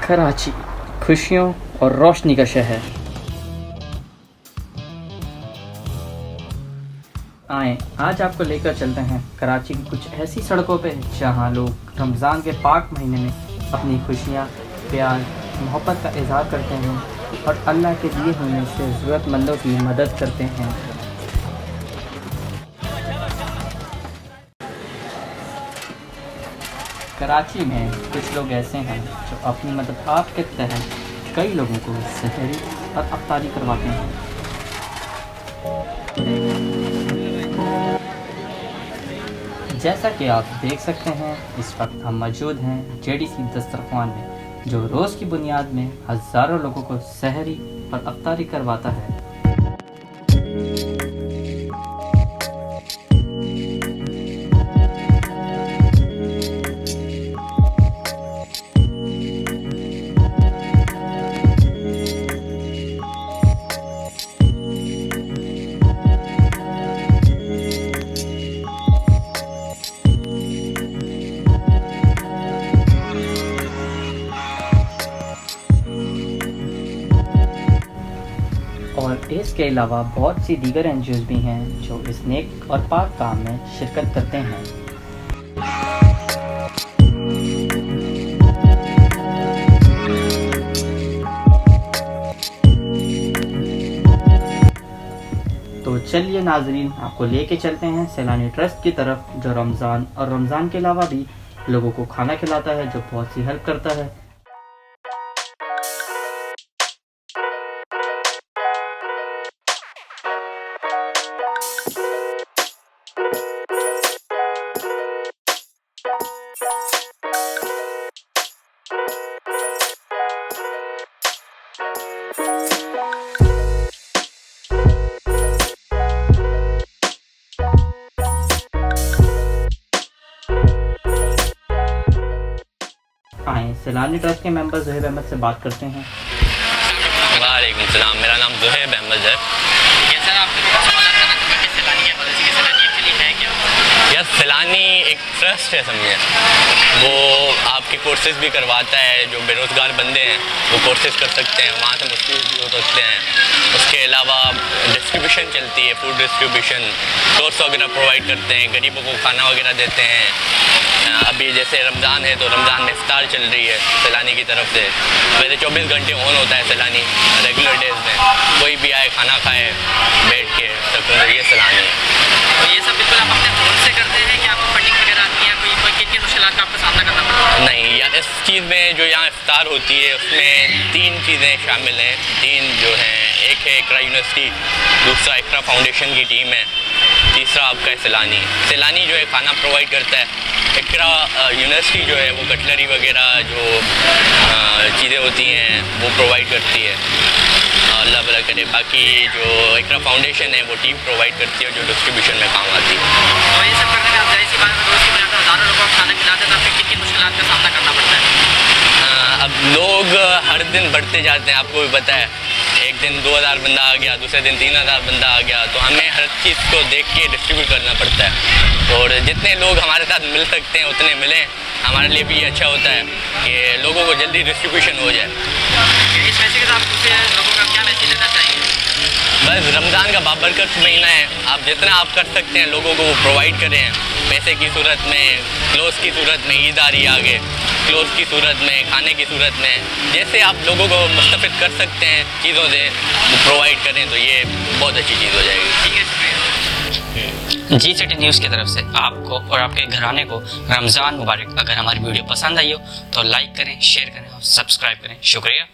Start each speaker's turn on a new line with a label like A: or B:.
A: कराची खुशियों और रोशनी का शहर। आए आज आपको लेकर चलते हैं कराची की कुछ ऐसी सड़कों पे जहां लोग रमज़ान के पाक महीने में अपनी खुशियां, प्यार, मोहब्बत का इजहार करते हैं और अल्लाह के दिए होने से ज़रूरतमंदों की मदद करते हैं। कराची में कुछ लोग ऐसे हैं जो अपनी मदद आप के तहत कई लोगों को सहरी और अफ्तारी करवाते हैं। जैसा कि आप देख सकते हैं, इस वक्त हम मौजूद हैं जेडीसी दस्तरख्वान में, जो रोज़ की बुनियाद में हज़ारों लोगों को सहरी और अफ्तारी करवाता है। और इसके अलावा बहुत सी दीगर एनजीओज़ भी हैं जो इस नेक और पाक काम में शिरकत करते हैं। तो चलिए नाजरीन, आपको लेके चलते हैं सैलानी ट्रस्ट की तरफ, जो रमज़ान और रमज़ान के अलावा भी लोगों को खाना खिलाता है, जो बहुत सी हेल्प करता है। आए सैलानी ट्रस्ट के मेंबर ज़ुहैब अहमद से बात करते हैं।
B: वालेकुम सलाम, मेरा नाम ज़ुहैब अहमद है।
C: सर आपको सवाल करना चाहूँगा कि सैलानी है, मतलब कि सैलानी एक्चुअली है क्या?
B: यार सैलानी एक ट्रस्ट है, समझे। वो आपके कोर्सेज भी करवाता है, जो बेरोज़गार बंदे हैं वो कोर्सेज कर सकते हैं, वहाँ से मुस्तफ़ीद भी हो सकते हैं। उसके अलावा डिस्ट्रीब्यूशन चलती है, फूड डिस्ट्रीब्यूशन, सोर्स वगैरह प्रोवाइड करते हैं, गरीबों को खाना वगैरह देते हैं। अभी जैसे रमज़ान है तो रमज़ान में इफ्तार चल रही है सैलानी की तरफ से। वैसे 24 घंटे ऑन होता है सैलानी रेगुलर डेज में, कोई भी आए खाना खाए बैठ के सकूँ, तो ये सैलानी है।
C: तो ये सब बिल्कुल आप अपने फ़ोन से करते हैं कि आपको फंडिंग वगैरह आती है, कोई किन मुश्किलात का आपको सामना करना पड़ता है?
B: नहीं यार, इस चीज़ में जो यहाँ इफ्तार होती है उसमें 3 चीज़ें शामिल हैं। 3 जो हैं, एक है इकरा यूनिवर्सिटी, दूसरा इकरा फाउंडेशन की टीम है, तीसरा आपका है सैलानी। सैलानी जो है खाना प्रोवाइड करता है, इकरा यूनिवर्सिटी जो है वो कटलरी वगैरह जो चीज़ें होती हैं वो प्रोवाइड करती है, अल्लाह भला करे। बाकी जो इकरा फाउंडेशन है वो टीम प्रोवाइड करती है जो डिस्ट्रीब्यूशन में काम आती है।
C: तो ये सब करने में आप जाहिर सी बात है, रोज़ की बुनियाद पर हज़ारों लोगों को खाना खिलाते हैं, तो आपको किन मुश्किलात का सामना करना पड़ता है?
B: अब लोग हर दिन बढ़ते जाते हैं, आपको भी पता है। एक दिन 2000 बंदा आ गया, दूसरे दिन 3000 बंदा आ गया, तो हमें हर चीज़ को देख के डिस्ट्रीब्यूट करना पड़ता है। और जितने लोग हमारे साथ मिल सकते हैं उतने मिलें, हमारे लिए भी अच्छा होता है कि लोगों को जल्दी डिस्ट्रीब्यूशन हो जाए।
C: इस वजह से आप दूसरे लोगों का क्या मैसेज देना चाहेंगे?
B: बस रमज़ान का बाबरकत महीना है, आप जितना आप कर सकते हैं लोगों को प्रोवाइड करें, पैसे की सूरत में, क्लोथ की सूरत में, ईद आ रही है आगे, क्लोथ की सूरत में, खाने की सूरत में, जैसे आप लोगों को मुस्तफ़िद कर सकते हैं चीज़ों से वो प्रोवाइड करें, तो ये बहुत अच्छी चीज़ हो जाएगी।
C: ठीक है, शुक्रिया।
D: जी सिटी न्यूज़ की तरफ से आपको और आपके घराने को रमज़ान मुबारक। अगर हमारी वीडियो पसंद आई हो तो लाइक करें, शेयर करें और सब्सक्राइब करें। शुक्रिया।